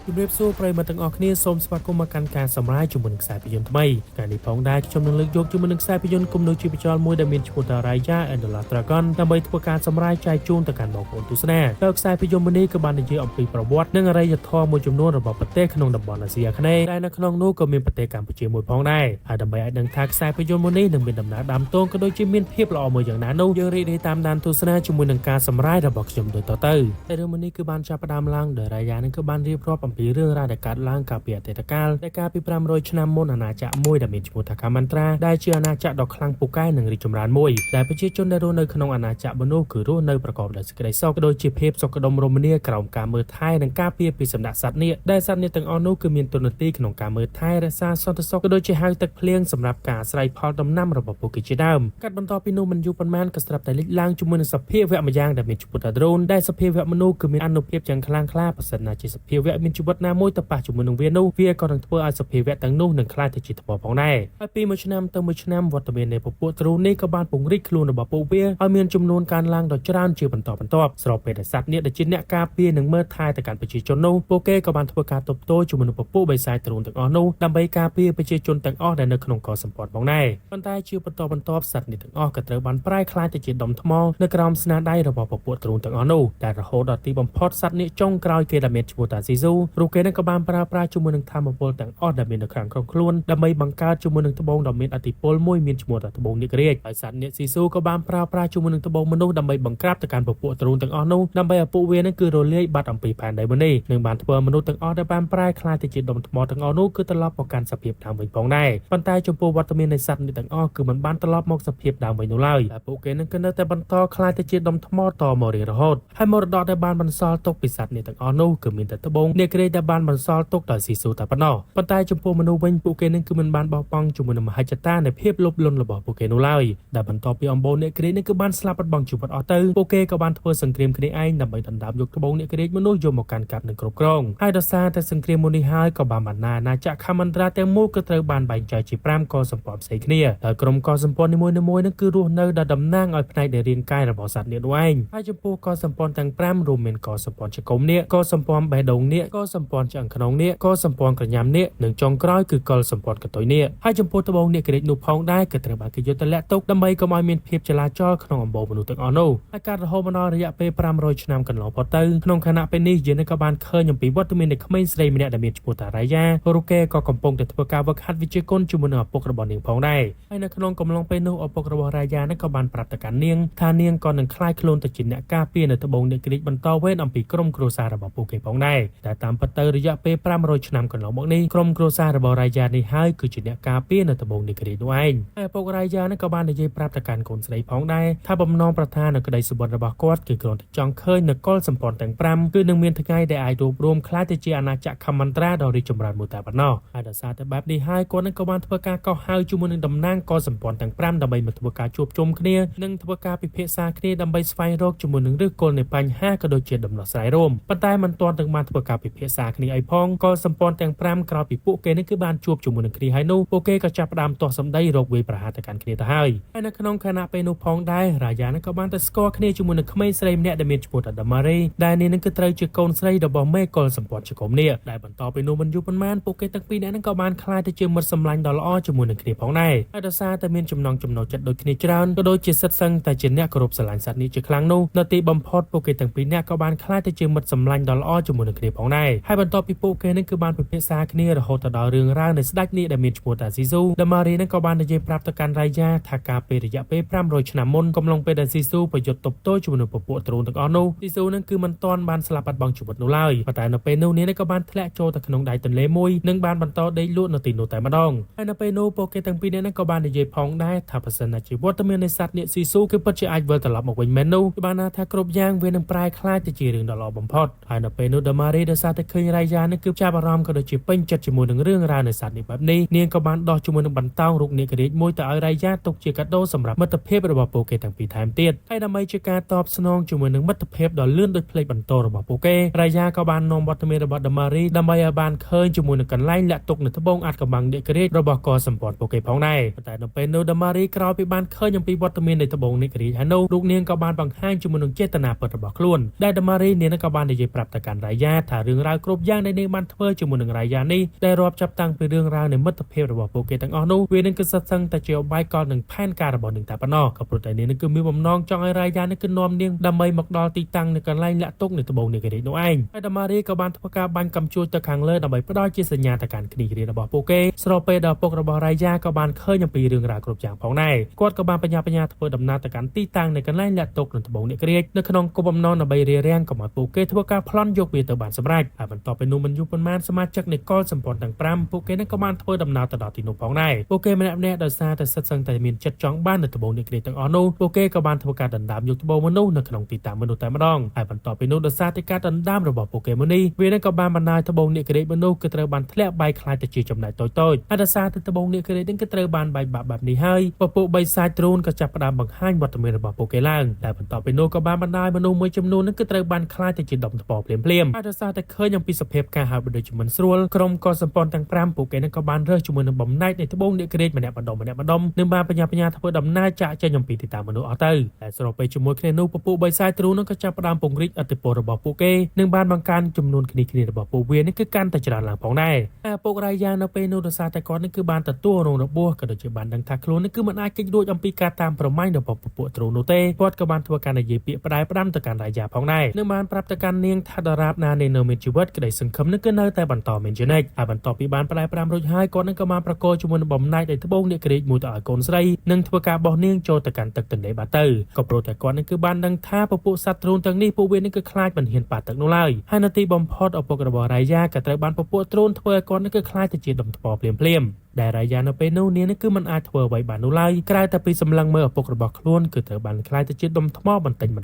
ជំរាបសួរប្រិយមិត្តទាំងអស់គ្នាសូមស្វាគមន៍មកកាន់ការសម្រាយជាមួយនឹងខ្សែភាពយន្តថ្មីការនេះផងដែរខ្ញុំនឹងលើកយកជាមួយនឹងខ្សែភាពយន្តគំនូរជីវចលមួយដែលមានឈ្មោះថា Raya and the Last Dragon ដើម្បីធ្វើការសម្រាយចែកជូនទៅកាន់បងប្អូនទស្សនាដោយខ្សែភាពយន្តមួយនេះក៏បាននិយាយអំពីប្រវត្តិនិងអរិយធម៌មួយចំនួនរបស់ប្រទេសក្នុងតំបន់អាស៊ីអាគ្នេយ៍ដែលនៅក្នុងនោះក៏មានប្រទេសកម្ពុជាមួយផងដែរហើយដើម្បីឲ្យដឹងថាខ្សែភាពយន្តមួយនេះនឹងមានដំណើរដើមទងក៏ដូចជាមានភាពល្អមួយយ៉ាងណានោះយើងរីករាយតាមដានទស្សនាជាមួយនឹងការសម្រាយរបស់ខ្ញុំដូចតទៅរឿងមួយនេះគឺបានចាប់ផ្ដើមឡើងដោយ Raya នឹងក៏បានរៀបរាប់អំពីរឿងរ៉ាវដែលកើតឡើងកាលពីអតីតកាលដែលកាលពី500ឆ្នាំមុនអាណាចក្រមួយដែលមានឈ្មោះថា Kamantara ដែលជាអាណាចក្រដ៏ខ្លាំងពូកែនិងរីកចម្រើនមួយដែលប្រជាជនដែលរស់នៅក្នុងអាណាចក្រនោះគឺរស់នៅប្រកបដោយសេចក្តីសុខក៏ដូចជាភាពសុខដុមរមនាក្រោមការមើលថែនិងការពារពីសំណាក់សត្វនាគដែលសត្វនាគទាំងអស់នោះគឺមានតួនាទីក្នុងការមើលថែរក្សាសន្តិសុខក៏ដូចជាហៅទឹកភ្លៀងសម្រាប់ការស្រ័យផលដំណាំរបស់ពួកគេជាដើមកាត់បន្ទាប់ពីនោះមិនយូរប៉ុន្មានក៏ស្រាប់តែលេចឡើងជាមួយនឹងសភាវៈម្យ៉ាងដែលមានឈ្មោះថា Drone ដែលសភាវៈមនុស្សគឺមានអានុភាពយ៉ាងខ្លាំងក្លាប្រសិនណាជាសភាវៈមានជីវិតណាមួយទៅប៉ះជាមួយនឹងវានោះវាក៏នឹងធ្វើឲ្យសភាវៈទាំងនោះនឹងក្លាយទៅជាថ្មផងដែរហើយពីមួយឆ្នាំទៅមួយឆ្នាំវត្តមាននៃពពួកទ្រូនេះក៏បានពង្រីកខ្លួនរបស់ពួកវាឲ្យមានចំនួនកើនឡើងដ៏ច្រើនជាបន្តបន្ទាប់ស្របពេលដែលសត្វនាគដែលជាអ្នកការពារនិងមើលថែទៅកាន់ប្រជាជននោះពួកគេក៏បានធ្វើការទប់ទល់ជាមួយនឹងពពួកបិសាចទ្រូទាំងអស់នោះដើម្បីការពារប្រជាជនទាំងអស់ដែលនៅក្នុងកោសម្ព័ន្ធផងដែរប៉ុន្តែជាបន្តបន្ទាប់សត្វនាគទាំងអស់ក៏ត្រូវបានប្រែក្លាយទៅជាដុំថ្មនៅក្រោមស្នាដៃរបស់ពពួកទ្រូទាំងអស់នោះតែរហូតដល់ទីបំផុតសត្វនាគចុងក្រោយគេដែលមានឈ្មោះថាស៊ីស៊ូរូគេនឹងក៏បានប្រើប្រាស់ជាមួយនឹងធម៌ពលទាំងអស់ដែលមាននៅខាងក្នុងខ្លួនដើម្បីបង្កើតជាមួយនឹងត្បូងដ៏មានឥទ្ធិពលមួយមានឈ្មោះថាត្បូងនាគរាជហើយសត្វនាគស៊ីស៊ូក៏បានប្រើប្រាស់ជាមួយនឹងត្បូងមនុស្សដើម្បីបង្ក្រាបទៅកាន់ពពួកទ្រូទាំងអស់នោះដើម្បីឲ្យពួកវានឹងគឺរលាយបាត់អំពីផែនដីមួយនេះនឹងបានធ្វើមនុស្សទាំងអស់ដែលបានប្រែក្លាយទៅជាដុំថ្មទាំងអស់នោះគឺត្រឡប់មកកាន់សភាពដើមវិញផងដែរប៉ុន្តែចំពោះវត្តមាននៃសត្វនាគទាំងអស់គឺមិនបានត្រឡប់មកសភាពដើមវិញនោះឡើយតែពួកគេនឹងគឺនៅតែបន្តក្លាយទៅជាដុំថ្មតមករៀងរហូតហើយមរតកដែលបានបន្សល់ទុកពីសត្វនាគទាំងអស់នោះគឺមានតែត្បូងនាគរាជដែលបានបន្សល់ទុកដោយស៊ីស៊ូតែប៉ុណ្ណោះប៉ុន្តែចំពោះមនុស្សវិញពួកគេនឹងគឺមិនបានបោះបង់ជាមួយនឹងមហិច្ឆតានៃភាពលោភលន់របស់ពួកគេនោះឡើយដែលបន្ទាប់ពីអំបូរនាគរាជនឹងគឺបានស្លាប់បាត់បង់ជីវិតអស់ទៅពួកគេក៏បានធ្វើសង្គ្រាមគ្នាឯងដើម្បីដណ្ដើមយកត្បូងនាគរាជមនុស្សយកមកកាន់កាប់និងគ្រប់គ្រងហើយដោយសារតែសង្គ្រាមមួយនេះហើយក៏បានបណ្ដាអាណាចក្រ Kamantara ទាំងមូលក៏ត្រូវបានបែងចែកជា5កោសម្ព័ន្ធផ្សេងគ្នាហើយក្រុមកោសម្ព័ន្ធនីមួយៗនឹងគឺរស់នៅដែលតំណាងឲ្យផ្នែកនៃរាងកាយរបស់សត្វនាគនោះឯងហើយចំពោះកោសម្ព័ន្ធទាំង5រួមមានកោសម្ព័ន្ធចង្គមនាគកោសម្ព័ន្ធបេះដូងនាគកោសម្ព័ន្ធឆ្អឹងខ្នងនាគកោសម្ព័ន្ធក្រញាំនាគនិងចុងក្រោយគឺកុលសម្ព័ន្ធកតុយនាគហើយចំពោះត្បូងនាគរាជនោះផងដែរក៏ត្រូវបានគេយកទៅលាក់ទុកដើម្បីកុំឲ្យមានភាពចលាចលក្នុងអំបូរមនុស្សទាំងអស់នោះហើយការរហូតមកដល់រយៈពេល500ឆ្នាំកន្លងផុតទៅក្នុងខណៈពេលនេះយើងក៏បានឃើញអំពីវត្តមាននៃក្មេងស្រីម្នាក់ដែលមានឈ្មោះថា Raya រូគេក៏កំពុងតែធ្វើការវឹកហាត់វិជ្ជាគុណជាមួយនឹងឪពុករបស់នាងផងដែរហើយនៅក្នុងកំឡុងពេលនោះឪពុករបស់ Raya នឹងក៏បានប្រាប់ទៅកាន់នាងថានាងក៏នឹងក្លាយខ្លួនទៅជាអ្នកការពារនៅត្បូងនាគរាជបន្តវេនអំពីក្រុមគ្រួសាររបស់ពួកគេផងដែរតែតាមពិតទៅរយៈពេល500ឆ្នាំកន្លងមកនេះក្រុមគ្រួសាររបស់ Raya នេះហើយគឺជាអ្នកការពារនៅត្បូងនាគរាជនោះឯងហើយឪពុក Raya នឹងក៏បាននិយាយប្រាប់ទៅកាន់កូនស្រីផងដែរថាបំណងប្រាថ្នានៅក្តីសុបិនរបស់គាត់គឺគ្រាន់តែចង់ឃើញនគរសម្ព័ន្ធទាំង5គឺនឹងមានថ្ងៃដែលអាចរួបរวมក្លាយទៅជាអាណាចក្រ Kamantara ដ៏រីកចម្រើនមួយតែប៉ុណ្ណោះហើយដោយសារតែបែបនេះហើយគាត់នឹងក៏បានធ្វើការកោះហៅជាមួយនឹងតំណាងកោសម្ព័ន្ធទាំង5ដើម្បីមកធ្វើការជួបជុំគ្នានិងធ្វើការពិភាក្សាគ្នាដើម្បីស្វែងរកជាមួយនឹងឫសគល់នៃបញ្ហាក៏ដូចជាដំណោះស្រាយរួមប៉ុន្តែមិនទាន់ទាំងបានធ្វើការពិភាក្សាគ្នាឲ្យផងកោសម្ព័ន្ធទាំង5ក្រោយពីពួកគេនឹងគឺបានជួបជាមួយនឹងគ្នាហើយនោះពួកគេក៏ចាប់ផ្ដើមទាស់សម្ដីរកវាយប្រហារទៅកាន់គ្នាទៅហើយនៅក្នុងខណៈពេលនោះផងដែរ Raya នឹងក៏បានទៅស្គាល់គ្នាជាមួយនឹងក្មេងស្រីម្នាក់ដែលមានឈ្មោះថា Damari ដែលនាងនឹងគឺត្រូវជាកូនស្រីរបស់មេកុលសម្ព័ន្ធចង្គមនាគដែលបន្តពីនោះមិនយូរប៉ុន្មានពួកគេទាំងពីរនាក់នឹងក៏បានក្លាយទៅជាមិត្តសម្លាញ់ដ៏ល្អជាមួយនឹងគ្នាផងដែរហើយដោយសារតែមានចំណង់ចំណូលចិត្តដូចគ្នាច្រើនក៏ដូចជាសិទ្ធសឹងតែជាអ្នកគោរពស្រឡាញ់សត្វនេះជាខ្លាំងនោះនៅទីបំផុតពួកគេទាំងពីរនាក់ក៏បានក្លាយទៅជាមិត្តសម្លាញ់ដ៏ល្អជាមួយនឹងគ្នាផងដែរហើយបន្ទាប់ពីពួកគេនឹងគឺបានពិភាក្សាគ្នារហូតដល់រឿងរ៉ាវនៃស្ដេចនាគដែលមានឈ្មោះថាស៊ីស៊ូ Damari នឹងក៏បាននិយាយប្រាប់ទៅកាន់ Raya ថាការពេលរយៈពេល500ឆ្នាំមុនកំឡុងពេលដែលស៊ីស៊ូប្រយុទ្ធទប់ទល់ជាមួយនឹងពពួកទ្រូទាំងអស់នោះស៊ីស៊ូនឹងគឺមិនទាន់បានស្លាប់បាត់បង់ជីវិតនោះឡើយប៉ុន្តែនៅពេលនោះនាងក៏បានធ្លាក់ចូលទៅក្នុងដៃទន្លេមួយនិងបានបន្តដេកលក់នៅទីនោះតែម្ដងហើយនៅពេលនោះពួកគេទាំងពីរនាក់ក៏បាននិយាយផងដែរថាប្រសិនជាវត្តមាននៃសត្វនាគស៊ីស៊ូគឺពិតជាអាចវិលត្រឡប់មកវិញមែននោះគឺបានថាគ្រប់យ៉ាងវានឹងប្រែក្លាយទៅជារឿងដ៏ល្អបំផុតហើយនៅពេលនោះ Damari ដោយសារតែឃើញ Raya នឹងគឺចាប់អារម្មណ៍ក៏ដូចជាពេញចិត្តជាមួយនឹងរឿងរ៉ាវនៃសត្វនេះបែបនេះនាងក៏បានដោះជាមួយនឹងបន្តោងរូបនាគរាជមួយទៅឲ្យ Raya ទុកជាកាដូសម្រាប់មិត្តភាពរបស់ពួកគេទាំងពីរថែមទៀតហើយដើម្បីជាការតបស្នងជាមួយនឹងមិត្តភាពដ៏លឿនដូចភ្លេចបន្ទោរបស់ពួកគេ Raya ក៏បាននាំវត្តមានរបស់ Damari ដើម្បីឲ្យបានឃើញជាមួយនឹងកន្លែងលាក់ទុកនៅត្បូងអាថ៌កំបាំងនាគរាជរបស់កោសម្ព័ន្ធពួកគេផងដែរប៉ុន្តែនៅពេលនោះ Damari ក្រោយពីបានឃើញអំពីវត្តមាននៃត្បូងនាគរាជហើយនោះរូបនាងក៏បានបង្ហាញជាមួយនឹងចេតនាពិតរបស់ខ្លួនដែល Damari នាងក៏បាននិយាយប្រាប់ទៅកាន់ Raya ថារឿងរ៉ាវ គ្រប់យ៉ាងដែលនាងបានធ្វើជាមួយនឹងរាយានេះដែលរាប់ចាប់តាំងពីរឿងរ៉ាវនៃមិត្តភាពរបស់ពួកគេទាំងអស់នោះវានឹងគឺសិតសឹងតែជាអបាយកលនឹងផែនការរបស់នាងតែប៉ុណ្ណោះក៏ព្រោះតែនាងនឹងគឺមានបំណងចង់ឲ្យរាយានេះគឺនាំនាងដើម្បីមកដល់ទីតាំងនៅកន្លែងលាក់ទុកនៅត្បូងនាងរាជនោះឯងហើយតាម៉ារីក៏បានធ្វើការបាញ់កំជួចទៅខាងលើដើម្បីផ្ដល់ជាសញ្ញាទៅកាន់គ្នារបស់ពួកគេស្របពេលដែលពុករបស់រាយាក៏បានឃើញអំពីរឿងរ៉ាវគ្រប់យ៉ាងផងដែរគាត់ក៏បានបញ្ញាធ្វើដំណើរទៅកាន់ទីតាំងនៅកន្លែងលាក់ទុកនៅត្បូងនាងរាជនៅក្នុងគោលបំណងដើម្បីរារាំងកុំឲ្យពួកគេធ្វើការប្លន់យកវាទៅបានសម្រេចហើយបន្ទាប់ពីនោះមិនយូរប៉ុន្មានសមាជិកនៃកលសម្ព័ន្ធទាំង5ពួកគេនឹងក៏បានធ្វើដំណើរទៅដល់ទីនោះផងដែរពួកគេម្នាក់ៗដោយសារតែសិតសឹងតែមានចិត្តចង់បាននៅត្បូងនាងរាជទាំងអស់នោះពួកគេក៏បានធ្វើការដណ្ដើមយកត្បូងមនុស្សនៅក្នុងទីតាំងមនុស្សតែម្ដងហើយបន្ទាប់ពីនោះដោយសារតែការដណ្ដើមរបស់ពួកគេមួយនេះវានឹងក៏បានបណ្ដាលត្បូងនាងរាជមនុស្សគឺត្រូវបានធ្លាក់បែកคล้ายទៅជាចំណែកតូចៗហើយដោយសារតែត្បូងនាងរាជនឹងគឺត្រូវបានបែកបាក់បែបនេះហើយពពួកបិសាចទ្រូនក៏ចាប់ផ្ដើមបង្ហាញវត្តមានរបស់ពួកគេឡើងតែបន្ទាប់ពីនោះក៏បានបណ្ដាលមនុស្សមួយចំនួននឹងគឺត្រូវបានคล้ายទៅជាដុំថ្មភ្លាមៗហើយដោយសារតែឃើញអំពីសភាពការហើបដូចជាមិនស្រួលក្រុមកសម្ព័ន្ធទាំង5ពួកគេនឹងក៏បានរើសជាមួយនឹងបំណែកនៃត្បូងនាងរាជម្នាក់ម្ដុំនឹងបានបញ្ញាធ្វើដំណើរចាក់ចេញអំពីទីតាំងមនុស្សអស់ទៅតែស្របពេលជាមួយគ្នានោះពពួកបិសាចទ្រូននឹងក៏ចាប់ផ្ដើមពង្រីកឥទ្ធិពលរបស់ពួកគេនឹងបានបង្កើនចំនួនគ្នារបស់ពួកវានេះគឺកាន់តែច្រើនឡើងផងដែរហើយពុករាយានៅពេលនោះដោយសារតែគាត់នឹងគឺបានទទួលរងរបួសក៏ដូចជាបានដឹងថាខ្លួននឹងគឺមិនអាចគេចរួចអំពីការតាមប្រម៉ាញ់របស់ពពួកទ្រូននោះទេគាត់ក៏បានធ្វើការនិយាយពាក្យផ្ដាយផ្ដាំទៅកាន់រាយាផងដែរនឹងបានប្រាប់ទៅកាន់នាងថាដរាបណានៃនៅមានជីវិតក្តីសង្ឃឹមនឹងគឺនៅតែបន្តមានជានិច្ចហើយបន្ទាប់ពីបានផ្ដាយផ្ដាំរួចហើយគាត់នឹងក៏បានប្រកល់ជាមួយនឹងបំណែកនៃត្បូងនាងរាជមួយទៅឲ្យកូនស្រីនឹងធ្វើការបោះនាងចូលទៅកាន់ទឹកទន្លេបាត់ទៅក៏ព្រោះតែគាត់នឹងគឺបានដឹងថាពពួកសត្វទ្រូនទាំងនេះពួកវានឹងគឺខ្លាចមិនហ៊ានប៉ះទឹកនោះឡើយហើយនៅទីបំផុតឪពុករបស់រាយាក៏ត្រូវបានពពួកទ្រូនធ្វើឲ្យគាត់នឹងគឺខ្លាចទៅជាដុំថ្មភ្លាមៗដែលរាយានៅពេលនោះនាងនឹងគឺមិនអាចធ្វើអ្វីបាននោះឡើយក្រៅតែពីសម្លឹងមើលឪពុករបស់ខ្លួនគឺត្រូវបានខ្លាចទៅជាដុំថ្មបន្តិចម្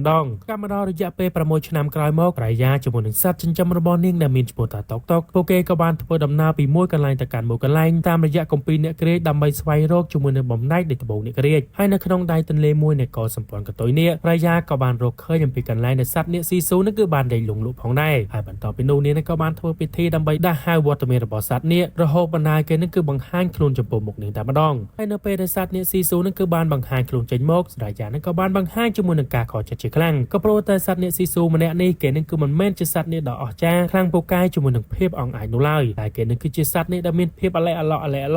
ដងកាលមកដល់រយៈពេល6ឆ្នាំក្រោយមករាយាជាមួយនឹងសត្វចិញ្ចឹមរបស់នាងដែលមានឈ្មោះថាតុកពួកគេក៏បានធ្វើដំណើរពីមួយកន្លែងទៅកាន់មួយកន្លែងតាមរយៈគម្ពីរអ្នកក្រៀកដើម្បីស្វែងរកជាមួយនឹងបំណែកនៃត្បូងអ្នកក្រៀកហើយនៅក្នុងដៃទន្លេមួយនៃកោសម្ព័ន្ធកតុយនេះរាយាក៏បានរកឃើញអំពីកន្លែងដែលសត្វនាគស៊ីស៊ូនឹងគឺបានដេកលងលក់ផងដែរហើយបន្ទាប់ពីនោះនាងក៏បានធ្វើពិធីដើម្បីដាស់ហៅវត្តមានរបស់សត្វនាគរហូតបណ្ដាលគេនឹងគឺបង្ហាញខ្លួនចំពោះមុខនាងតែម្ដងហើយនៅពេលដែលសត្វនាគស៊ីស៊ូនឹងគឺបានបង្ហាញខ្លួនចេញមករាយានឹងក៏បានបង្ហាញជាមួយនឹងការខកចិត្តជាខ្លាំងក៏ព្រោះតែសត្វនាគស៊ីស៊ូម្នាក់នេះគេនឹងគឺមិនមែនជាសត្វនាគដ៏អស្ចារ្យខ្លាំងពូកែជាមួយនឹងភាពអង្អាចនោះឡើយតែគេនឹងគឺជាសត្វនាគដែលមានភាពអាឡែអាឡ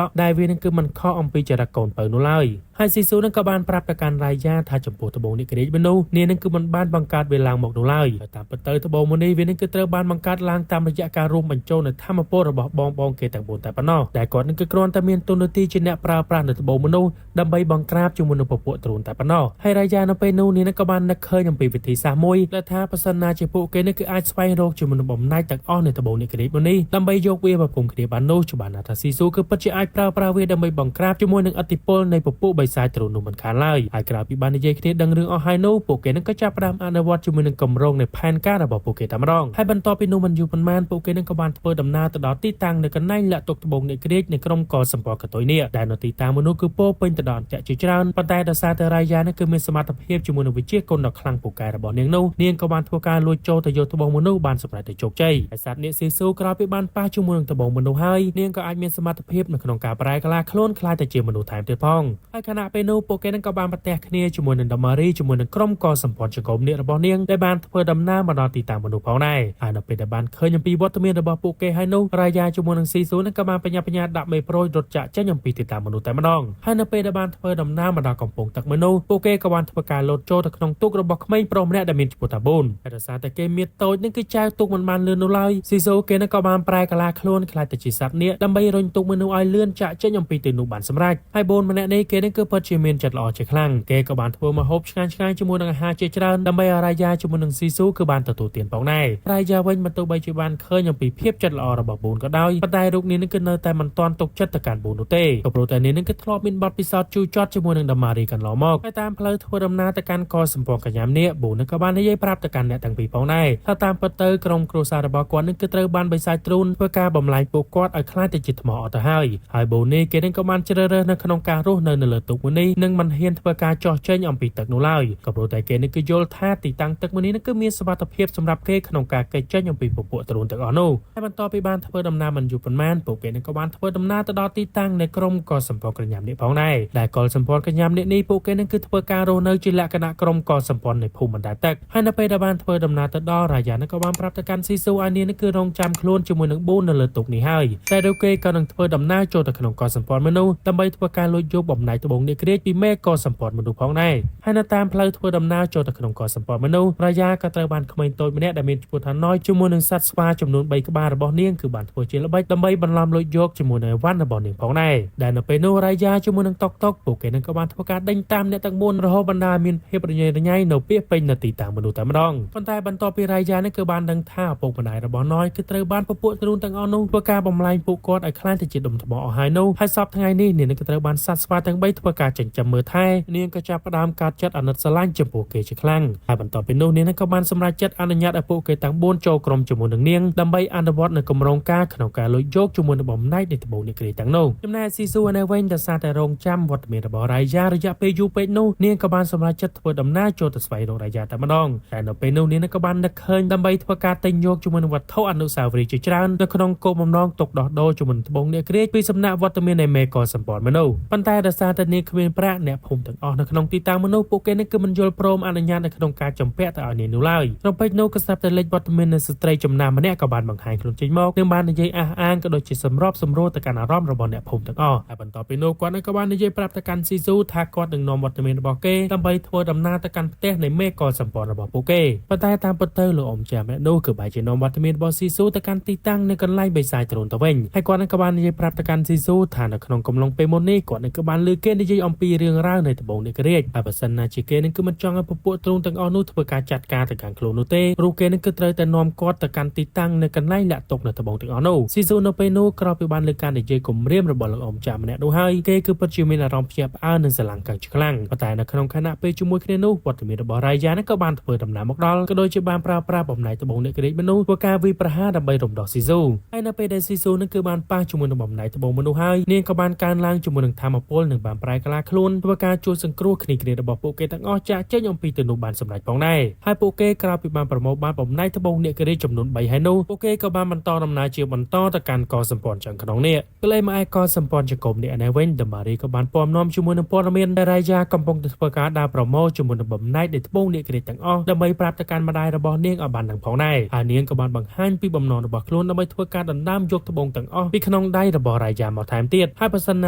ក់ដែលវានឹងគឺមិនខុសអំពីចរិតកូនពៅនោះឡើយហើយស៊ីស៊ូនឹងក៏បានប្រាប់ទៅកាន់រាយាថាចំពោះត្បូងនេះក្រៀកមនុស្សនាងនឹងគឺមិនបានបង្កើតវាឡើងមកនោះឡើយតាមពិតទៅត្បូងមួយនេះវានឹងគឺត្រូវបានបង្កើតឡើងតាមរយៈការរួមបញ្ចូលនៅធម្មពលរបស់បងគេទាំង4តែប៉ុណ្ណោះតែគាត់នឹងគឺគ្រាន់តែមានទូនាទីជាអ្នកប្រើប្រាស់នៅត្បូងមនុស្សដើម្បីបង្ក្រាបជាមួយនឹងពពួកទ្រូនតែប៉ុណ្ណោះហើយរាយានៅពេលនោះនាងក៏បាននឹកឃើញអំពីវិធីសាស្ត្រមួយដែលថាប្រសិនណាជាពួកគេនឹងគឺអាចស្វែងរកជាមួយនឹងបំណែកទាំងអស់នៃត្បូងនេះក្រៀកនេះដើម្បីយកវាមកគុំគ្នាបាននោះច្បាស់ណាស់ថាស៊ីស៊ូគឺពិតជាអាចប្រើប្រាស់វាដើម្បីបង្ក្រាបជាមួយនឹងឥទ្ធិពលនៃពពួកបិសាចទ្រូននោះមិនខានឡើយហើយក្រោយពីបាននិយាយគ្នាដឹងរឿងអស់ហើយនោះពួកគេនឹងក៏ចាប់ផ្ដើមអនុវត្តជាមួយនឹងគម្រោងនៃផែនការរបស់ពួកគេតែម្ដងហើយបន្ទាប់ពីនោះមិនយូរប៉ុន្មានពួកគេនឹងក៏បានធ្វើដំណើរទៅដល់ទីតាំងនៅកន្លែងលាក់ទុកត្បូងនេះក្រៀកในក្រុមកលសម្ព័ន្ធកតុយនេះដែលនៅទីតាំងមនុស្សគឺពោពេញទៅដោយអន្ទាក់ជាច្រើនប៉ុន្តែដោយសារតែរាយានឹងគឺមានសមត្ថភាពជាមួយនឹងវិជាគុណដ៏ខ្លាំងពូកែរបស់នាងនោះនាងក៏បានធ្វើការលួចចូលទៅយកត្បូងមនុស្សបានសម្រេចទៅជោគជ័យហើយសត្វនាគស៊ីស៊ូក្រោយពីបានប៉ះជាមួយនឹងត្បូងមនុស្សហើយនាងក៏អាចមានសមត្ថភាពនៅក្នុងការប្រែក្លាខ្លួនខ្លាយទៅជាមនុស្សថែមទៀតផងហើយខណៈពេលនោះពួកគេនឹងក៏បានប្រទះគ្នាជាមួយនឹងដាម៉ារីជាមួយនឹងក្រុមកលសម្ព័ន្ធចង្គមនេះរបស់នាងដែលបានធ្វើដំណើរមកដល់ទីតាំងមនុស្សផងដែរហើយនៅពេលដែលបានឃើញអំពីវត្តមានរបស់ពួកគេហើយនោះរាយាជាមួយនឹងស៊ីស៊ូនឹងក៏បានបញ្ញាដាក់មេប្រូចរត់ចាក់ចេញអំពីទីតាំងមនុស្សតែម្ដងហើយនៅពេលដែលបានធ្វើដំណើរមកដល់កំពង់ទឹកមនុស្សពួកគេក៏បានធ្វើការលោតចូលទៅក្នុងទូករបស់ក្មេងប្រុសម្នាក់ដែលមានឈ្មោះថាបូនហើយដោយសារតែគេមានតូចនឹងគឺចែវទូកមិនបានលឿននោះឡើយស៊ីស៊ូគេនឹងក៏បានប្រែកាឡាខ្លួនខ្លាចទៅជាសត្វនាគដើម្បីរុញទូកមនុស្សឲ្យលឿនចាក់ចេញអំពីទីនោះបានសម្រេចហើយបូនម្នាក់នេះគេនឹងគឺពិតជាមានចិត្តល្អជាខ្លាំងគេក៏បានធ្វើម្ហូបឆ្ងាញ់ជាមួយនឹងអាហារជាច្រើនដើម្បីឲ្យរាយាជាមួយនឹងស៊ីស៊ូគឺបានទទួលទានផងដែររាយាវិញមិនទោះបីជាបានឃើញអំពីភាពចិត្តល្អរបស់បូនក៏ដោយប៉ុន្តែរូបនេះនឹងគឺនៅតែមិនទាន់ទុកចិត្តទៅកាន់បូននោះទេក៏ព្រោះតែនេះនឹងគឺធ្លាប់មានបទពិសោធន៍ជូរចត់ជាមួយនឹងដាម៉ារីកន្លងមកហើយតាមផ្លូវធ្វើដំណើរទៅកាន់កលសម្ព័ន្ធកញ្ញានេះបូននឹងក៏បាននិយាយប្រាប់ទៅកាន់អ្នកទាំងពីរផងដែរថាតាមពិតទៅក្រុមគ្រួសាររបស់គាត់នឹងគឺត្រូវបានបិសាចទ្រូនធ្វើការបំលែងពួកគាត់ឲ្យខ្លាចទៅជាថ្មអស់ទៅហើយបូននេះគេនឹងក៏បានជ្រើសរើសនៅក្នុងការរស់នៅលើទូកមួយនេះនឹងមិនហ៊ានធ្វើការចោះចេញអំពីទឹកនោះឡើយក៏ព្រោះតែគេនឹងគឺយល់ថាទីតាំងទឹកមួយនេះនឹងគឺមានសុវត្ថិភាពសម្រាប់គេក្នុងការកិច្ចចេញអំពីពពួកទ្រូនទាំងអស់នោះហើយបន្ទាប់ពីបានធ្វើដំណើរមិនយូរប៉ុន្មានពួកគេនឹងក៏បានធ្វើដំ ำน้าตลอดที่ตั้งในกรมกอสัมพรกระยำนี้พ้องได้ได้กอสัมพรกระยำนี้พวกแกนั่นคือทเการโรเนอร์จิละคณะกรมกอสัมพรในภูมิบันไดตักให้นไปดาบานทดำนาตดอรายานักบาลปรับตะการซีซูอันนี้นั่นคือรองจำคล้วนจมูกหนังบูนนเลยตกนี้ให้แต่โดยเกก็นังทดำนาโจตะขนมกอสัมพรมนุตำใบทการลอยโยบ่มไหนตะบงเนกเรตปีแม่กอสัมพรมนุพ้องได้ให้นาตามเพลย์ทดำนาโจตะขนมกอสัมพรมนุรายากระตระบานขมิ้นโตยมันเนี่ยดามินปุถานน้อยจมูกหนึ่งสัตว์สปาจำนวนใบกบาระบอเนียงคือบานทวเจลใบตำใบบรรลามลอยโยกจมูกในวันระบอหนึ่งพ้องได้ได้นไปโนรายาจมูกหนึ่งตอกปลูกเกนังกบาลทการเด้งตามเนี่ยตั้งมวลรอบรรดามินเฮปรเยนง่ายโนเปียเป็นนาตีต่างมนุษย์แต่ไม่ต้องคนไทยบรรทอปีรายานั่นคือบานดังท่าปลูกบันไดระบอน้อยคือเตอบ้านประปุตรุนตังอนุทวการบำลายปลูกกอดไอคลายแต่จิตดมทบอไฮโนให้ซับทั้งไงนี่เนี่ยนั่นคือเตอบ้านสัตว์สปาทั้งใบทวการจังจำมือไทยเนี่ยก็จะประดามการจัดอนุสลานจมูกเกจคลั่งให้บรรทอเป็นโนเนี่ยนั่นก็บ้านสำหรับจัดอนุญาตไอปลูกเกตังบนโจกรมจมูกหนึ่งเนียงดำใบอันดับวัดในกรมรองกาขนมการลอยโยกจมูกในบ่มได้ในตะบูในเกรตังโนจำแนกซีซูในเว้นแต่ซาแต่รองจำวัดเมตาบอรายาระยะเปยูเปโนเนี่ยก็บ้านสำหรับจัดทวดำหน้าโจตสไปโนรายาแต่มาดองแต่นเปโนนี้นักบันนักเคยดำใบทวการเตยโยกจุมันวัดเท่าอนุสาวรีย์จิตรานโดยขนมโกมน้องตกดอกโดจุมันตะบงเนี่ยเกรดปีสำนักวัดเมียในเมกอสัมปอร์มโนปันไตดาซาตเนคเวนพระเนี่ยผมถึงออกในขนมตีตามมโนโปเกนี่คือมันโยลโปรมอนุญาตในขนมการจำเปะแต่เอาเนี่ยนูไล่เราไปโนกษัตริย์เล็กวัดเมียในสตรีจำนำมันเนี่ยกับบานบางหายขนมจีนมอกเนื่องบานในยัยอ้างก็โดยจิตสำรอบสำรวจแต่การอารมณ์ระบเนี่ยผมถึงออกแต่บรรทอไปโนก่อนในกับบานในยัยปรับตะการซีซูทากอดหนึ่งนอมวัดเมียในบอกเกดำใบทัวดำนาตะการเตะในเมกอสัมปอร์ระบโปเกปันไตตามปัตเตอร์หรืออมจามและโนคือใบเจนอมวัดเมียบอซีซูตะการตีตั้งในกันไล่ใบสายตรุนตะเวงให้ก่อนในกับบานในยัยปรับตะการซีซูฐานขนมกำลังเปโมเน่ก่อนในกับบานลือเกนในยัยอมปีเรื่องร่างในตะบงในกระเรียกอาบัสนาจิเกนั่นคือมันจ้องปปวตรงตังอนุทเพื่อการจัดการตะการโคลโนเตรูเกนั่นคือเตยแต่นอมกอดตะการตีตั้งในกันไล่และตกในตะบงตังอนุซีซูโนเปโนกรอบไปบานลือการในยัยกลมเรียมระบบหลังอมจามเนี่ยดูให้เกคือปัจจุบันรองเพียบอ้าหนึ่งสลังกังจุกลังแต่ในขนมคณะเปจุมวยคเนนุวัดมีระบบรายยานั่นก็บานเปิดดำน้ำมกดอลก็โดยจะบานปราบบ่มในตะบงในกระเรียกมนุษย์เพื่อการวิประหารดำใบรมดอกซีซูให้ในเปเดซีซูนั่นคือบานป้าจุมวยบ่มในตะบงมนุษย์ให้เนี่ยก็บานการล้างจุมวยหนึ่งทำมาโพลหนึ่งบานปลายกลาคลุนเพื่อการจูสังครูคณิกเรียระบบโปเกตังอจะเจ้ายอมปีตนุบานสำหรับปองได้ให้โปเกกราบปีบานประโมบานบ่มในตะบงเนี่ยก็ได้จำนวนใบให้โนโปเกก็บานมันต่อดำนาเจียวมันต่อตะการก่อสัมปอนจังขนมเนี่ยก็เลยมาไอก่อสัมปอนจังกลมเนี่ยในเว้นเดมารีก็บานปอมน้อมจุมวยหนึ่งปอร์เมียนได้รายากำปงเพื่อการดาประโมจุมวยหนึ่งบ่มในในตะบงเนี่ยก็ได้ตังอดำใบปราบตะการมาได้ระบบเนี่ยเอาบานหนังพองได้อันนี้ก็บานบางฮันปีบ่มนอนระบบคลุนดำใบเพื่อการดันน้ำยกตะบงตังอปีขนมได้ระบบรายามาแถมเตี้ยให้พัฒน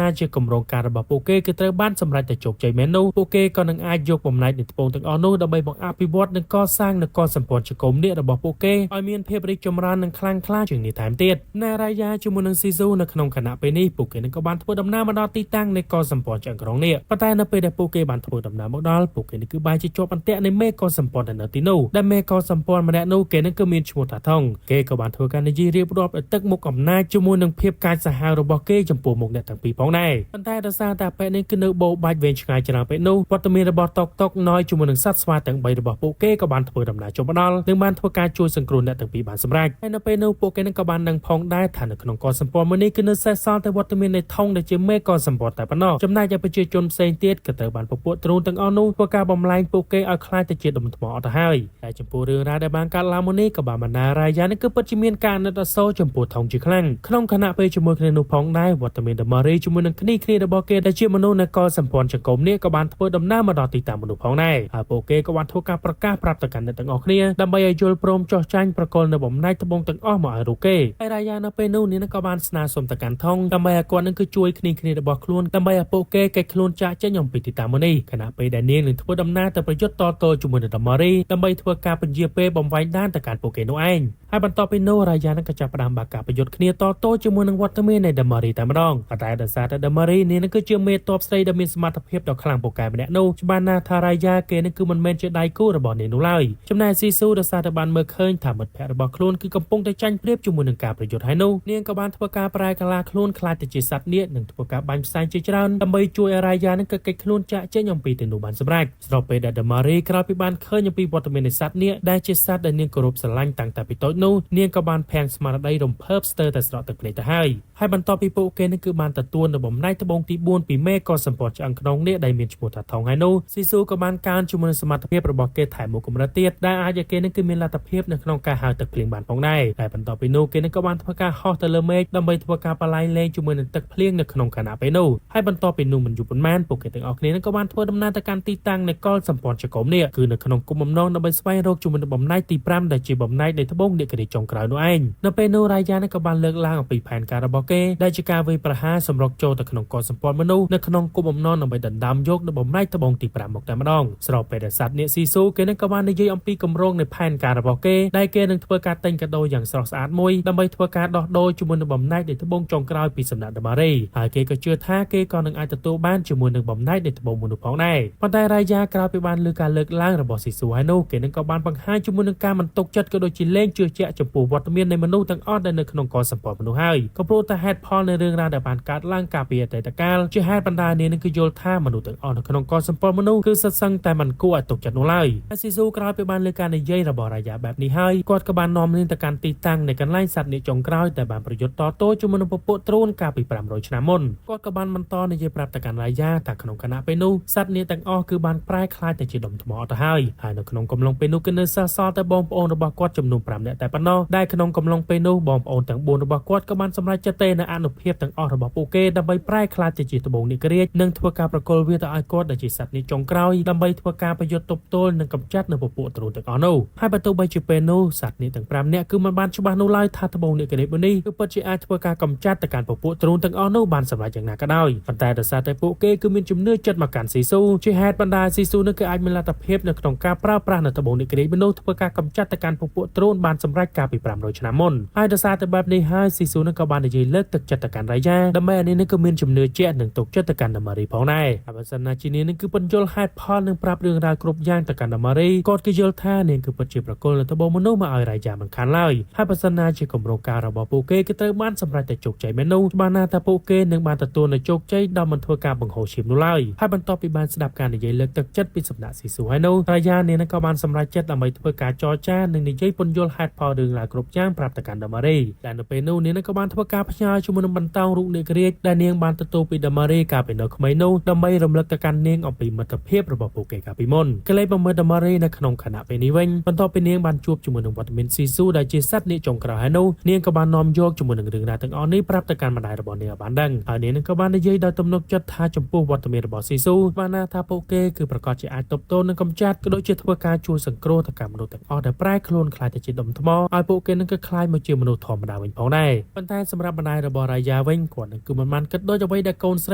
าเจียกลมโรงการระบบโปเกก็เตอบ้านสำหรับแต่จกใจเมนูโปเกก็นังอายยกบ่มในในตะบงตังอโนดำใบบอกอภิวัตนึงก็สร้างนึงก็สัมปอนจังกลมเนี่ยระบบโปเกไอเมียนเพบริจมรานนึงคลั่งคล้าจึงในแถมเตี้ยในรายาจุมนึงซีซูในขนมขณะไปนี่โปเกนึงก็บานทั่วดำน้ามาดอตีตั้งในก็สัมปอนจังกรองเนี่ยปัตตานีไปได้โปเกบานทั่วดำน้ามาดอลโปเกนี่คือใบจะจบอันเตะในเมก็สัมปอนในติโนได้เมก็สัมปอนมาแดโนเกนึงก็มีชวตาทองเกก็บานทั่วกันในยีเรียบรอบตึกมุกอำนาจจุมนึงเพียบการสหระบบเกจำปูมุกเนี่ยตั้งปีพองได้ปัตตานีซาตาไปนี่คือเนื้อโบบายเวนชงายจราไปโนวัตมีระบบตกน้อยจุมนึงสัตว์สวาตั้งใบระบบโปเกก็บานทั่วดำน้าจมดอลนึงบานทั่วการช่วยสังกรุนเนี่ยตั้งปีบานสำรักให้นไปโนโปเกนึงก็บานดังพองได้ฐานขนมกอสัมปอนมันนี่คือเนื้อแซ่ซ้อนแต่วัตมีในท้องในเจเมกอสัมปอนแต่ปนอกจำได้จะไปเจอจนเซนเตียดกระเตอบานปปวตรุนตังอนุเพื่อการบำลายโปเกเอาคลายแต่เจดมถมอตะให้แต่จำปูเรือราได้บางการลาโมนี่กับบามานารายานี่คือปัจจุบันการนัตโซจำปูทองจีคลั่งขนมคณะไปจมูกคเนนุพองได้วัตมีดมารีจมูกนังคณีคณีดบเกได้เชื่อมนุในกอสัมปอนจังกลมเนี่ยกับบานทั่วดำหน้ามาดอติตามมนุพองได้อาโปเกกับวันทั่วการประกาศปรับตะกันในตังออกเนี่ยดำใบโยลโปรมจอจันประกอบในบ่มในตะบงตังอ้อมาโรเกไอรายานาเปนูนี่นักบานสนาสมตะการทองดำใบกวนนั่นคือช่วยคณีคณีดบคลุนดำใบโปเกแกคลุนจะเจ้ายอมปิดติตามมันนี่ขณะไปแดเนียนหรือทั่วดำหน้าแต่ประยุทธ์ต่อโตจมูกในดมารีดำใบทั่วการเป็นเยียเป้บ่มไว้ด้านตะการโปเกโนเองให้บรรทอไปโนรายานักกระจับประดามบากาประยุทธ์คณีต่อโตจมูกนังวัตเมในดมารีแต่ไม่ต้องแต่ดาซาดมารีนี่นั่นคือเชื่อเมตอบใส่ดมินสมาร์ทเพียบดอกคลังโปเกมันเนี่ยโนชบานาทารายาเกนั่นคือมันเมนจะได้กู้ระบอบเนนุไลจำนายซีซูดาซาดบันเมื่อเคยถามหมดแพระระบอบคลุนคือกำปงแต่จันเปรียบจมูกนังการประยุทธ์ให้โนเนียงกบาลทั่วการปลายกลาคลุนคลายแต่จิตสัตว์เนี่ยหนึ่งทั่วการบันสายจิตรันดำใบช่วยรายานั่นก็เกิดคลุนจะเจ้ายอมปีเตนุบันสำรักสำหรับไปดมารีคราวพิบาลเคยยังปีวัตเมนในสัตว์เนี่ยได้จิตสัตว์ได้เนียงกรบสลังต่างแต่ปีโตโนเนียงกบาลแพงสมาร์ได้ดมเพิ่มสเตอร์แต่สระตะเกลตให้บรรทอปีโปเกนั่นคือบานตะตัวระบบในตะบงตีบุญปีเมฆก็สัมปอร์ตจังขนมเนี่ยได้มีจมูกทองให้โนซีซูกับบานการจมูกสมาร์ทเพียบระบบเกถ่ายหมูกมระเตียดได้อาจจะเกนั่นคือมีลาตะเพียบในขนมการหาตะเกลียงบานพองได้แต่บรรทอปีโนเกนั่นก็บานทวการห่อตะเลเมฆดำใบทวการปลาย យលេងជាមួយនឹងទឹកភ្លៀងនៅក្នុងខណៈពេលនោះហើយបន្ទាប់ពីនោះមិនយូរប៉ុន្មានពួកគេទាំងអស់គ្នាក៏បានធ្វើដំណើរទៅកាន់ទីតាំងនៃកុលសម្ព័ន្ធចក្រមនេះគឺនៅក្នុងគុំបំណងដើម្បីស្វែងរកជាមួយនឹងបំណែកទី5ដែលជាបំណែកនៃត្បូងនាគរីចុងក្រោយនោះឯងនៅពេលនោះរាយានឹងក៏បានលើកឡើងអំពីផែនការរបស់គេដែលជាការវាយប្រហារសម្រុកចូលទៅក្នុងកុលសម្ព័ន្ធមនុស្សនៅក្នុងគុំបំណងដើម្បីដណ្ដើមយកនៅបំណែកត្បូងទី5មកតែម្ដងស្របពេលដែលសត្វនាគស៊ីស៊ូគេនឹងក៏បាននិយាយអំពីគម្រោងនៃផែនការរបស់គេដែលគេនឹងធ្វើការទិញកាដូយ៉ាងស្រស់ស្អាតមួយដើម្បីធ្វើការដោះដូរជាមួយនឹងបំណែកនៃត្បូងចុងក្រោយពីសំណាក់ដាម៉ារីហើយគេក៏ជឿថាគេក៏នឹងអាចទទួលបានជាមួយនឹងបំណែកនៃត្បូងមនុស្សផងដែរប៉ុន្តែរាយាក្រោយពីបានលើការលើកឡើងរបស់ស៊ីស៊ូហើយនោះគេនឹងក៏បានបង្ហាញជាមួយនឹងការមិនទុកចិត្តក៏ដូចជាលែងជឿជាក់ចំពោះវត្តមាននៃមនុស្សទាំងអស់ដែលនៅក្នុងកុលសម្ព័ន្ធមនុស្សហើយក៏ព្រោះតែហេតុផលនៃរឿងរ៉ាវដែលបានកើតឡើងកាលពីអតីតកាលជាហេតុបណ្ដាលនេះនឹងគឺយល់ថាមនុស្សទាំងអស់នៅក្នុងកុលសម្ព័ន្ធមនុស្សគឺសិតសឹងតែមិនគួរឲ្យទុកចិត្តនោះឡើយហើយស៊ីស៊ូក្រោយពីបានលើការនិយាយរបស់រាយាបែបនេះហើយគាត់ក៏បាននាំនាងទៅកាន់ទីតាំងនៃកន្លែងសត្វនាគចុងក្រោយដែលបានប្រយុទ្ធតទល់ជាមួយនឹងពពួកទ្រូនកាលពី500ឆ្នាំមុនគាត់ក៏បានបន្តនិយាយប្រាប់ទៅកាន់រាយាថាក្នុងគណៈពេលនោះសត្វនាគទាំងអស់គឺបានប្រែក្លាយទៅជាដុំថ្មទៅហើយនៅក្នុងកំឡុងពេលនោះគឺនៅសេសសល់តែបងប្អូនរបស់គាត់ចំនួន5នាក់តែប៉ុណ្ណោះដែលក្នុងកំឡុងពេលនោះបងប្អូនទាំង4របស់គាត់ក៏បានសម្រេចចិត្តទេនៅអនុភាពទាំងអស់របស់ពួកគេដើម្បីប្រែក្លាយទៅជាត្បូងនាគរាជនិងធ្វើការប្រគល់វាទៅឲ្យគាត់ដែលជាសត្វនាគចុងក្រោយដើម្បីធ្វើការប្រយុទ្ធទប់ទល់និងកម្ចាត់នៅពពួកទ្រូនទាំងអស់នោះហើយបើទោះបីជាពេលនោះសត្វនាគទាំង5នាក់គឺមិនបានច្បាស់នោះឡើយថាត្បូងនាគរាជនេះគឺពិតជាអាចធ្វើការកម្ចាត់ទៅកាន់ពពួកទ្រូនទាំងអស់នោះបានសម្រេចយ៉ាងណាក៏ដោយប៉ុន្តែដោយសារតែពួកគេគឺមានជំនឿចិត្តមកកាន់ស៊ីស៊ូជាហេតុបណ្ដាស៊ីស៊ូនឹងគឺអាចមានលទ្ធភាពនៅក្នុងការប្រើប្រាស់នៅត្បូងនាគរាជមនុស្សធ្វើការកម្ចាត់ទៅកាន់ពពួកទ្រូនបានសម្រេចកាលពី500ឆ្នាំមុនហើយដោយសារតែបែបនេះហើយស៊ីស៊ូនឹងក៏បាននិយាយលើកទឹកចិត្តទៅកាន់រាយាដើម្បីឲ្យនាងនឹងក៏មានជំនឿជាក់និងទុកចិត្តទៅកាន់ដាម៉ារីផងដែរហើយបើសិនណាជានាងនឹងគឺបញ្យល់ហេតុផលនិងប្រាប់រឿងរ៉ាវគ្រប់យ៉ាងទៅកាន់ដាម៉ារីគាត់គឺយល់ថានាងគឺពិតជាប្រគល់នៅត្បូងមនុស្សមកឲ្យរាយាមិនខានឡើយហើយបើសិនណាជាគម្រោងការរបស់ពួកគេគឺត្រូវបានសម្រេចតែជោគជ័យមែននោះបានណាថាពួកគេនឹងបានទទួលនៅជោគជ័យដោយមិនធ្វើការបង្ហូរឈាមនោះឡើយហើយបន្ទាប់ពីបានស្ដាប់ការនិយាយលើកទឹកចិត្តពីសំណាក់ស៊ីស៊ូហើយនោះរាយានាងក៏បានសម្រេចចិត្តដើម្បីធ្វើការចរចានិងនិយាយពន្យល់ហេតុផលរឿងរ៉ាវគ្រប់យ៉ាងប្រាប់ទៅកាន់ដាម៉ារីដែលនៅពេលនោះនាងក៏បានធ្វើការផ្ញើជាមួយនឹងបន្តោងរូបនាគរាជដែលនាងបានទទួលពីដាម៉ារីកាលពីនៅក្មេងនោះដើម្បីរំលឹកទៅកាន់នាងអំពីមិត្តភាពរបស់ពួកគេកាលពីមុនក៏លេបបំមើលដាម៉ារីនៅក្នុងខណៈពេលនេះវិញបន្ទាប់ពីនាងបានជួបជាមួយនឹងវត្តមានស៊ីស៊ូដែលជាសត្វនាគចុងក្រោយហើយនោះនាងក៏បាននាំយកជាមួយនឹងរឿងរ៉ាវទាំងអស់នេះប្រាប់ទៅកាន់ម្ដាយរបស់នាងឲ្យបានដឹងហើយនាងក៏បាននិយាយដោយទំនុកចិត្តថាចំពោះវត្តមានរបស់ស៊ីស៊ូបានថាពួកគេគឺប្រកាសជាអាចទប់ទល់នឹងកម្ចាត់ក៏ដូចជាធ្វើការជួយសង្គ្រោះទៅកាន់មនុស្សទាំងអស់ដែលប្រែខ្លួនខ្លាយទៅជាដុំថ្មឲ្យពួកគេនឹងក៏ខ្លាយមកជាមនុស្សធម្មតាវិញផងដែរប៉ុន្តែសម្រាប់ម្ដាយរបស់រាយាវិញគាត់នឹងគឺមិនបានគិតដូចអ្វីដែលកូនស្រ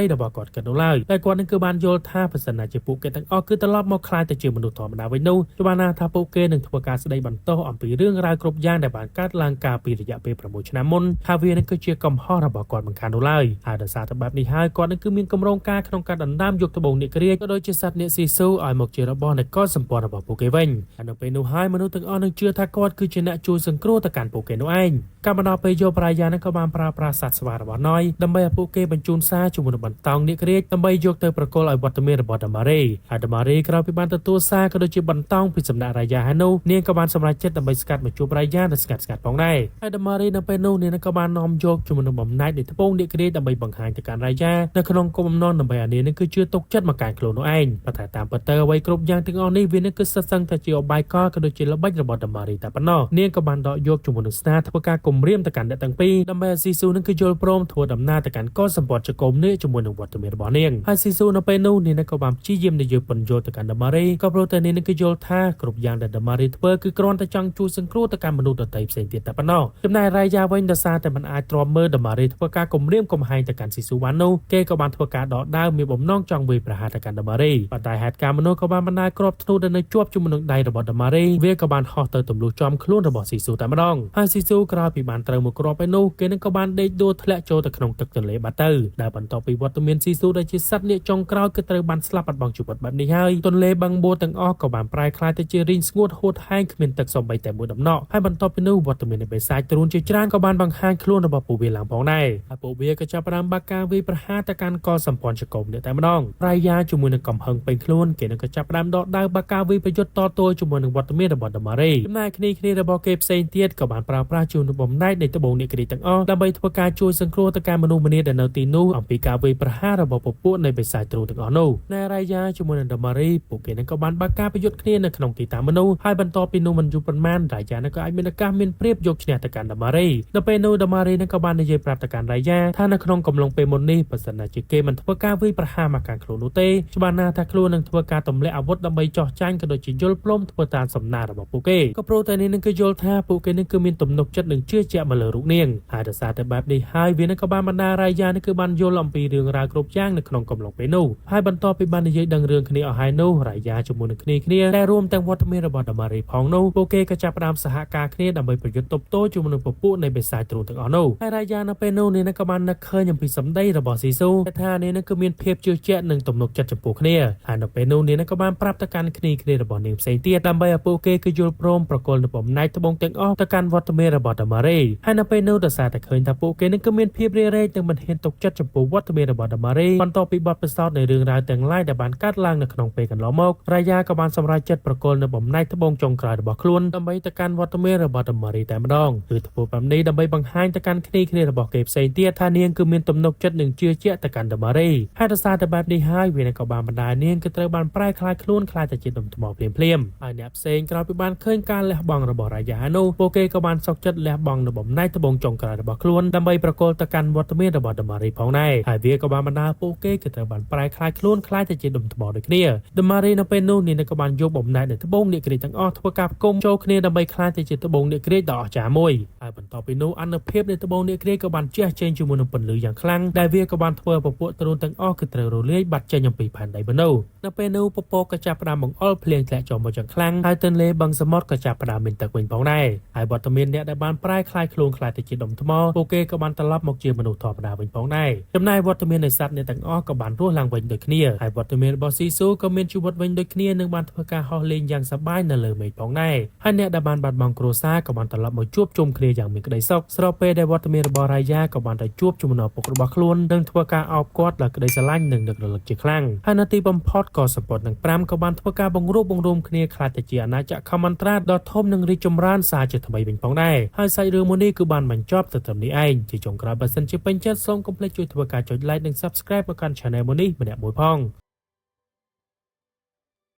ីរបស់គាត់គិតនោះឡើយតែគាត់នឹងគឺបានយល់ថាប្រសិនណាជាពួកគេទាំងអស់គឺត្រឡប់មកខ្លាយទៅជាមនុស្សធម្មតាវិញនោះគឺបានថាពួកគេនឹងធ្វើការស្ដីបន្ទោសអំពីរឿងរ៉ាវគ្រប់យ៉ាងដែលបានកើតឡើងកាលពីរយៈពេល6ឆ្នាំមុនថាវានឹងគឺជាកំហុសរបស់គាត់មិនខាននោះឡើយហើយដោយសារតែបែបនេះហើយគាត់នឹងគឺមានគម្រោងការក្នុងការដណ្ដើមយកត្បូងនាគរាជក៏ដូចជាសត្វនាគស៊ីស៊ូឲ្យមកជារបស់នៃកុលសម្ព័ន្ធរបស់ពួកគេវិញហើយនៅពេលនោះហើយមនុស្សទាំងអស់នឹងជឿថាគាត់គឺជាអ្នកជួយសង្គ្រោះទៅកាន់ពួកគេនោះឯងកាលមកដល់ពេលយកប្រាយានឹងក៏បានប្រើប្រាស់សត្វស្វារបស់ណយដើម្បីឲ្យពួកគេបញ្ជូនសារជាមួយនឹងបន្តោងនាគរាជដើម្បីយកទៅប្រគល់ឲ្យវត្តមានរបស់ដាម៉ារីហើយដាម៉ារីក្រោយពីបានទទួលសារក៏ដូចជាបន្តោងពីសំណាក់រាយាហើយនោះនាងក៏បានសម្រេចចិត្តដើម្បីស្កាត់មកជួបរាយាដែលស្កាត់ផងដែរហើយដាម៉ារីនៅពេលនោះនាងក៏បាននាំយកជាមួយនឹងបំណែកនៃត្បូងនាគរាជដើម្បីបង្ហាញទៅកាន់រាយានៅក្នុងគោលបំណងដើម្បីឲ្យនាងនឹងគឺជឿទុកចិត្តមកកាន់ខ្លួននោះឯងប៉ុន្តែតាមពិតទៅអ្វីគ្រប់យ៉ាងទាំងអស់នេះវានឹងគឺសិតសឹងតែជាអបាយកលក៏ដូចជាល្បិចរបស់ដាម៉ារីតែប៉ុណ្ណោះនាងក៏បានដកយកជាមួយនឹងស្នាធ្វើការគំរាមទៅកាន់អ្នកទាំងពីរដើម្បីឲ្យស៊ីស៊ូនឹងគឺយល់ព្រមធ្វើដំណើរទៅកាន់កុលសម្ព័ន្ធចក្រមនេះជាមួយនឹងវត្តមានរបស់នាងហើយស៊ីស៊ូនៅពេលនោះនាងក៏បានព្យាយាមនិយាយពន្យល់ទៅកាន់ដាម៉ារីក៏ព្រោះតែនាងនឹងគឺយល់ថាគ្រប់យ៉ាងដែលដាម៉ារីធ្វើគឺគ្រាន់តែចង់ជួយសង្គ្រោះទៅកាន់មនុស្សដទៃផ្សេងទៀតតែប៉ុណ្ណោះចំណែករាយាវិញដោយសារតែមិនអាចទ្រាំមើលដាម៉ារីធ្វើការគំរាមកំហែងទៅកាន់ស៊ីស៊ូបាននោះគេក៏បានធ្វើការដកដាវមានបំណងចង់វាយប្រហារទៅកាន់ដាម៉ារីប៉ុន្តែហេតុការណ៍មនុស្សក៏បានបណ្ដាលគ្រាប់ធ្នូដែលនៅជាប់ជាមួយនឹងដៃរបស់ដាម៉ារីវាក៏បានហោះទៅទម្លុះចំខ្លួនរបស់ស៊ីស៊ូតែម្ដងហើយស៊ីស៊ូក្រោយពីបានត្រូវមកគ្រាប់ឯនោះគេនឹងក៏បានដេកដួលធ្លាក់ចូលទៅក្នុងទឹកទន្លេបាត់ទៅដែលបន្ទាប់ពីវត្តមានស៊ីស៊ូដែលជាសត្វនាគចុងក្រោយគឺត្រូវបានស្លាប់បាត់បង់ជីវិតបែបនេះហើយទន្លេបឹងបួរទាំងអស់ក៏បានប្រែក្លាយទៅជារីងស្ងួតហួតហែងគ្មានទឹកសូម្បីតែមួយដំណក់ហើយបន្ទាប់ពីនោះវត្តមាននៃបិសាចទ្រូនជាច្រើនក៏បានបង្ហាញខ្លួនរបស់ពួកវាឡើងផងដែរហើយពួកវាក៏ចាប់ផ្ដើមបាក់ការវាយប្រហារទៅកាន់កុលសម្ព័ន្ធចក្រមនេះតែម្ដងរាយាជាមួយនឹងកំហឹងពេញខ្លួនគេនឹងក៏ចាប់ផ្ដើមដកដាវបាក់ការវាយប្រយុទ្ធតទល់ជាមួយនឹងវត្តមានរបស់ដាម៉ារីចំណែកគ្នារបស់គេផ្សេងទៀតក៏បានប្រើប្រាស់ជួនបំណែកនៃត្បូងនាគរាជទាំងអស់ដើម្បីធ្វើការជួយសង្គ្រោះទៅកាន់មនុស្សម្នាដែលនៅទីនោះអំពីការវាយប្រហាររបស់ពពួកនៃបិសាចទ្រូនទាំងអស់នោះណែរាយាជាមួយនឹងដាម៉ារីពួកគេនឹងក៏បានបាក់ការប្រយុទ្ធគ្នានៅក្នុងទីតាំងមនុស្សហើយបន្ទាប់ពីនោះមិនយូរប៉ុន្មានរាយានឹងក៏អាចមានឱកាសមានព្រៀបយកឈ្នះទៅកាន់ដាម៉ារីនៅពេលនោះដាម៉ារីនឹងក៏បាននិយាយប្រាប់ ប្រាប់តការរាយយ៉ាថានៅក្នុងកំឡុងពេលមុននេះបើសិនជាគេមិនធ្វើការវាយប្រហារមកកាន់ខ្លួននោះទេច្បាស់ណាស់ថាខ្លួននឹងធ្វើការទម្លាក់អាវុធដើម្បីចោះចាញ់ក៏ដូចជាយល់ព្រមធ្វើតាមសំណារបស់ពួកគេក៏ព្រោះតែនេះនឹងគឺយល់ថាពួកគេនឹងគឺមានទំនុកចិត្តនឹងជឿជាក់មកលើរូបនាងហើយដោយសារតែបែបនេះហើយវានឹងក៏បានបណ្ដារាយយ៉ានឹងគឺបានយល់អំពីរឿងរ៉ាវគ្រប់យ៉ាងនៅក្នុងកំឡុងពេលនោះហើយបន្ទាប់ពីបាននិយាយដឹងរឿងគ្នាអស់ហើយនោះរាយយ៉ាជាមួយនឹងគ្នាដែលរួមទាំងវត្តមានរបស់ដាម៉ារីផងនោះពួកគេក៏ចាប់ផ្ដើមសហការគ្នាដើម្បីប្រយុទ្ធទប់ទល់ជាមួយនឹងពពួកនៃបិសាចទ្រូងទាំងអស់នោះហើយរាយយ៉ានៅពេលនោះនេះក៏បាននឹកឃើញអំពីសម្ដីរបស់ស៊ីស៊ូថានេះនឹងគឺមានភាពជឿជាក់និងទំនុកចិត្តចំពោះគ្នាហើយនៅពេលនោះនេះក៏បានប្រាប់ទៅកាន់គ្នារបស់នាងផ្សេងទៀតដើម្បីឲ្យពួកគេគឺយល់ព្រមប្រកល់នៅបំណែកត្បូងទាំងអស់ទៅកាន់វត្តមានរបស់ដាម៉ារីហើយនៅពេលនោះដោយសារតែឃើញថាពួកគេនឹងគឺមានភាពរារែកនិងមិនហ៊ានទុកចិត្តចំពោះវត្តមានរបស់ដាម៉ារីបន្ទាប់ពីបទពិសោធន៍នៃរឿងរ៉ាវទាំងឡាយដែលបានកើតឡើងនៅក្នុងពេលកន្លងមករាយយ៉ាក៏បានសម្រេចចិត្តប្រកល់នៅបំណែកត្បូងចុងក្រោយរបស់ខ្លួនដើម្បីទៅកាន់វត្តមានរបស់ដាម៉ារីតែម្ដងគឺធ្វើបែបនេះដើម្បីបង្ហាញទៅកាន់គ្នារបស់គេផ្សេងទៀតថានាងគឺមានទំនុកចិត្តនិងជឿជាក់ទៅកាន់ដាម៉ារីហើយដោយសារតែបែបនេះហើយវាក៏បានបណ្ដាលនាងគឺត្រូវបានប្រែក្លាយខ្លួនខ្លាចទៅជាដុំថ្មភ្លាមហើយអ្នកផ្សេងក្រោយពីបានឃើញការលះបង់របស់រាយយ៉ានោះពួកគេក៏បានសុខចិត្តលះបង់នៅបំណែកត្បូងចុងក្រោយរបស់ខ្លួនដើម្បីប្រកល់ទៅកាន់វត្តមានរបស់ដាម៉ារីផងដែរហើយវាក៏បានបណ្ដាលពួកគេគឺត្រូវបានប្រែក្លាយខ្លួនខ្លាចទៅជាដុំថ្មដូចគ្នាដាម៉ារីនៅពេលនោះនាងក៏បានយកបំណែកនៃត្បូងនាគរាជទាំងអស់ធ្វើការផ្គុំចូលគ្នាដើម្បីខ្លាចទៅជាត្បូងនាគរាជដ៏អស្ចារ្យមួយហើយបន្ទាប់ពីនោះអានុភាពនៃត្បូងនាគរាជក៏បានជះចេញជាមួយនឹងពន្លឺយ៉ាងខ្លាំងដែលវាក៏បានធ្វើឲ្យពពួកទ្រូងទាំងអស់គឺត្រូវរលាយបាត់ចេញអំពីផែនដីម្នោះនៅពេលនោះពពកក៏ចាប់ផ្ដើមបង្អុរភ្លៀងធ្លាក់ចូលមកយ៉ាងខ្លាំងហើយទន្លេបឹងសមុទ្រក៏ចាប់ផ្ដើមមានទឹកវិញផងដែរហើយវត្តមានអ្នកដែលបានប្រែក្លាយខ្លួនខ្លាចទៅជាដុំថ្មពួកគេក៏បានត្រឡប់មកជាមនុស្សធម្មតាវិញផងដែរចំណែកវត្តមាននៃសត្វអ្នកទាំងអស់ក៏បានរស់ឡើងវិញដូចគ្នាហើយវត្តមានរបស់ស៊ីស៊ូក៏មានជីវិតវិញដូចគ្នានិងបានធ្វើការហោះលេងយ៉ាងសប្បាយនៅលើមេឃផងដែរហើយអ្នកដែលបានបាត់បង់គ្រួសារក៏បានត្រឡប់មកជួបជុំគ្នាយ៉ាងមានក្តីសុខស្របពេលដែលវត្តមានរបស់រាយយ៉ាក៏បានទៅជួបជាមួយនឹងឪពុករបស់ខ្លួននិងធ្វើការអោបគាត់ដោយក្តីស្រឡាញ់និងនឹករលឹកជាខ្លាំងហើយនៅទីបំផុតក៏សម្ពត់នឹង5ក៏បានធ្វើការបង្រួបបង្រួមគ្នាខ្លាចទៅជាអាណាចក្រខមន្ត្រាដ៏ធំនិងរីកចម្រើនសារជាថ្មីវិញផងដែរហើយសាច់រឿងមួយនេះគឺបានបញ្ចប់ទៅត្រឹមនេះឯងជាចុងក្រោយបើសិនជាពេញចិត្តសូមកុំភ្លេចជួយធ្វើការចុច like និង subscribe មកកាន់ channel មួយនេះម្នាក់មួយផង